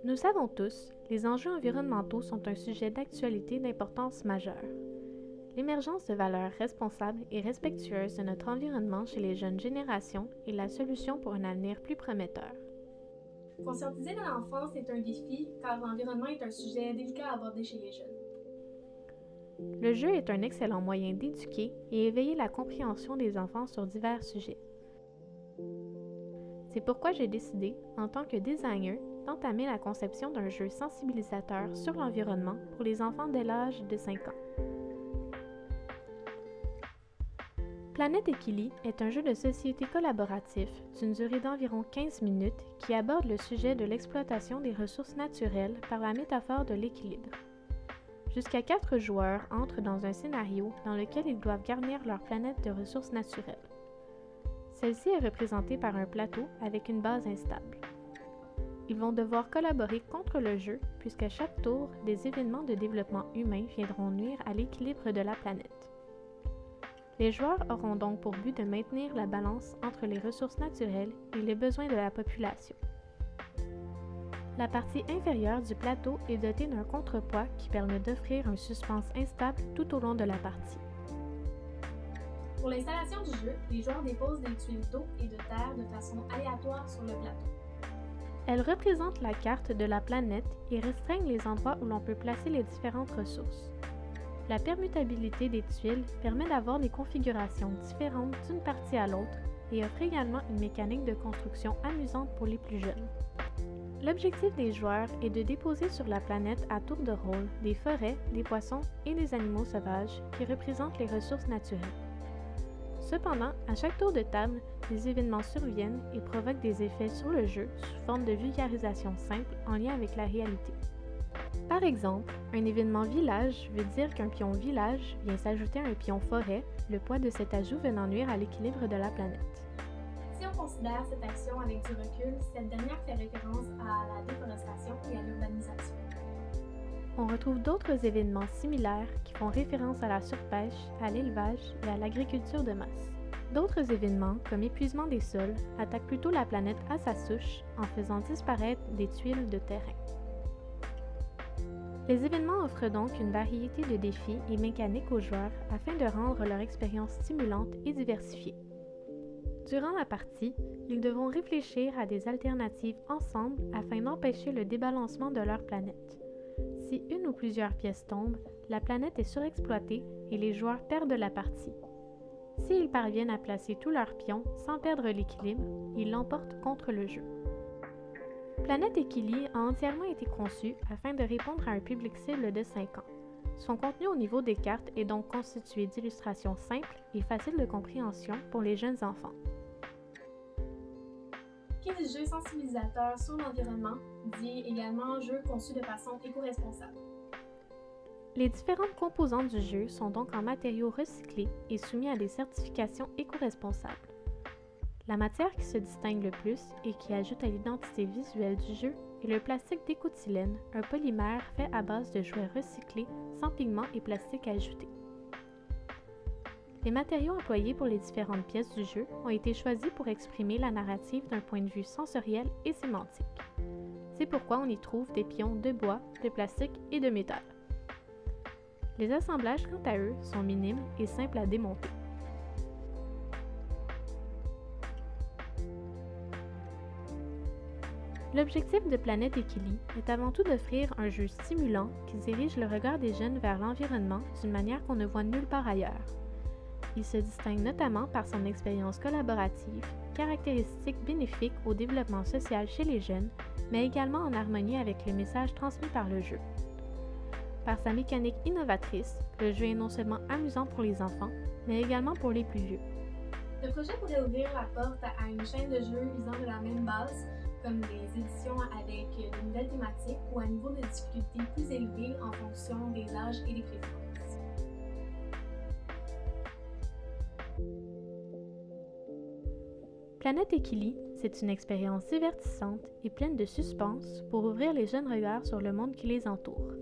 Nous savons tous, les enjeux environnementaux sont un sujet d'actualité d'importance majeure. L'émergence de valeurs responsables et respectueuses de notre environnement chez les jeunes générations est la solution pour un avenir plus prometteur. Conscientiser dans l'enfance est un défi car l'environnement est un sujet délicat à aborder chez les jeunes. Le jeu est un excellent moyen d'éduquer et éveiller la compréhension des enfants sur divers sujets. C'est pourquoi j'ai décidé, en tant que designer, d'entamer la conception d'un jeu sensibilisateur sur l'environnement pour les enfants dès l'âge de 5 ans. Planète Equili est un jeu de société collaboratif d'une durée d'environ 15 minutes qui aborde le sujet de l'exploitation des ressources naturelles par la métaphore de l'équilibre. Jusqu'à 4 joueurs entrent dans un scénario dans lequel ils doivent garnir leur planète de ressources naturelles. Celle-ci est représentée par un plateau avec une base instable. Ils vont devoir collaborer contre le jeu puisqu'à chaque tour, des événements de développement humain viendront nuire à l'équilibre de la planète. Les joueurs auront donc pour but de maintenir la balance entre les ressources naturelles et les besoins de la population. La partie inférieure du plateau est dotée d'un contrepoids qui permet d'offrir un suspense instable tout au long de la partie. Pour l'installation du jeu, les joueurs déposent des tuiles d'eau et de terre de façon aléatoire sur le plateau. Elles représentent la carte de la planète et restreignent les endroits où l'on peut placer les différentes ressources. La permutabilité des tuiles permet d'avoir des configurations différentes d'une partie à l'autre et offre également une mécanique de construction amusante pour les plus jeunes. L'objectif des joueurs est de déposer sur la planète à tour de rôle des forêts, des poissons et des animaux sauvages qui représentent les ressources naturelles. Cependant, à chaque tour de table, des événements surviennent et provoquent des effets sur le jeu sous forme de vulgarisation simple en lien avec la réalité. Par exemple, un événement village veut dire qu'un pion village vient s'ajouter à un pion forêt, le poids de cet ajout venant nuire à l'équilibre de la planète. Si on considère cette action avec du recul, cette dernière fait référence à la déforestation et à l'urbanisation. On retrouve d'autres événements similaires qui font référence à la surpêche, à l'élevage et à l'agriculture de masse. D'autres événements, comme épuisement des sols, attaquent plutôt la planète à sa souche en faisant disparaître des tuiles de terrain. Les événements offrent donc une variété de défis et mécaniques aux joueurs afin de rendre leur expérience stimulante et diversifiée. Durant la partie, ils devront réfléchir à des alternatives ensemble afin d'empêcher le débalancement de leur planète. Si une ou plusieurs pièces tombent, la planète est surexploitée et les joueurs perdent la partie. S'ils parviennent à placer tous leurs pions sans perdre l'équilibre, ils l'emportent contre le jeu. Planète Equili a entièrement été conçu afin de répondre à un public cible de 5 ans. Son contenu au niveau des cartes est donc constitué d'illustrations simples et faciles de compréhension pour les jeunes enfants. Qui dit jeu sensibilisateur sur l'environnement dit également jeu conçu de façon éco-responsable. Les différentes composantes du jeu sont donc en matériaux recyclés et soumis à des certifications éco-responsables. La matière qui se distingue le plus et qui ajoute à l'identité visuelle du jeu est le plastique d'écoxylène, un polymère fait à base de jouets recyclés sans pigments et plastique ajouté. Les matériaux employés pour les différentes pièces du jeu ont été choisis pour exprimer la narrative d'un point de vue sensoriel et sémantique. C'est pourquoi on y trouve des pions de bois, de plastique et de métal. Les assemblages, quant à eux, sont minimes et simples à démonter. L'objectif de Planète Equili est avant tout d'offrir un jeu stimulant qui dirige le regard des jeunes vers l'environnement d'une manière qu'on ne voit nulle part ailleurs. Il se distingue notamment par son expérience collaborative, caractéristique bénéfique au développement social chez les jeunes, mais également en harmonie avec le message transmis par le jeu. Par sa mécanique innovatrice, le jeu est non seulement amusant pour les enfants, mais également pour les plus vieux. Le projet pourrait ouvrir la porte à une chaîne de jeux usant de la même base, comme des éditions avec de nouvelles thématiques ou un niveau de difficulté plus élevé en fonction des âges et des préférences. Planète Equili, c'est une expérience divertissante et pleine de suspense pour ouvrir les jeunes regards sur le monde qui les entoure.